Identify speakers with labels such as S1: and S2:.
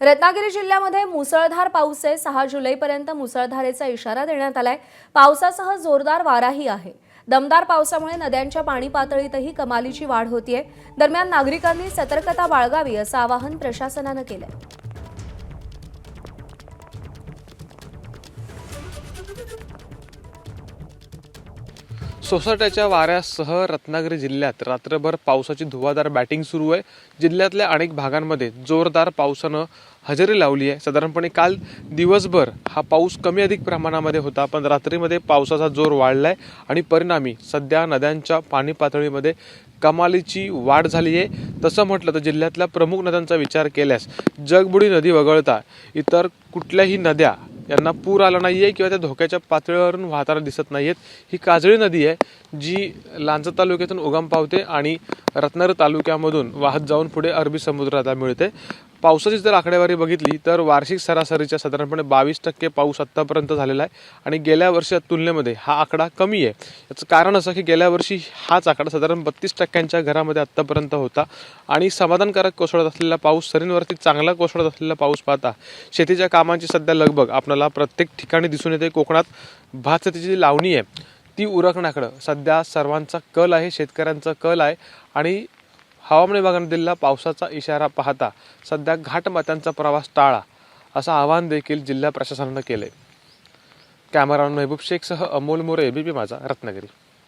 S1: रत्नागिरी जिल्ह्यामध्ये मुसळधार पाऊस आहे। 6 जुलैपर्यंत मुसळधारेचा इशारा देण्यात आलाय। पावसासह जोरदार वाराही आहे। दमदार पावसामुळे नद्यांच्या पाणी पातळीतही कमालीची वाढ होतीये। दरम्यान नागरिकांनी सतर्कता बाळगावी असं आवाहन प्रशासनानं केलंय।
S2: सोसाट्याच्या वाऱ्यासह रत्नागिरी जिल्ह्यात रात्रभर पावसाची धुवाधार बॅटिंग सुरू आहे। जिल्ह्यातल्या अनेक भागांमध्ये जोरदार पावसानं हजेरी लावली आहे। साधारणपणे काल दिवसभर हा पाऊस कमी अधिक प्रमाणामध्ये होता, पण रात्रीमध्ये पावसाचा जोर वाढलाय आणि परिणामी सध्या नद्यांच्या पाणी पातळीमध्ये कमालीची वाढ झाली आहे। तसं म्हटलं तर जिल्ह्यातल्या प्रमुख नद्यांचा विचार केल्यास जगबुडी नदी वगळता इतर कुठल्याही नद्या यांना पूर आला नाहीये किंवा त्या धोक्याच्या पातळीवरून वाहताना दिसत नाहीयेत। ही काजळी नदी आहे जी लांजा तालुक्यातून उगम पावते आणि रत्नागिरी तालुक्यामधून वाहत जाऊन पुढे अरबी समुद्राला मिळते। पावसाची जर आकडेवारी बघितली तर वार्षिक सरासरीच्या साधारणपणे 22% पाऊस आत्तापर्यंत झालेला आहे आणि गेल्या वर्षाच्या तुलनेमध्ये हा आकडा कमी आहे। याचं कारण असं की गेल्या वर्षी हाच आकडा साधारण 32% घरामध्ये आत्तापर्यंत होता आणि समाधानकारक कोसळत असलेला पाऊस, सरींवरती चांगला कोसळत असलेला पाऊस पाहता शेतीच्या कामांची सध्या लगबग आपल्याला प्रत्येक ठिकाणी दिसून येते। कोकणात भात शेतीची जी लावणी आहे ती उरकण्याकडे सध्या सर्वांचा कल आहे, शेतकऱ्यांचा कल आहे आणि हवामान विभागाने दिलेला पावसाचा इशारा पाहता सध्या घाटमाथ्यांचा प्रवास टाळा असं आवाहन देखील जिल्हा प्रशासनानं केलंय। कॅमेरामॅन महबूब शेखसह अमोल मोरे, एबीपी माझा, रत्नागिरी।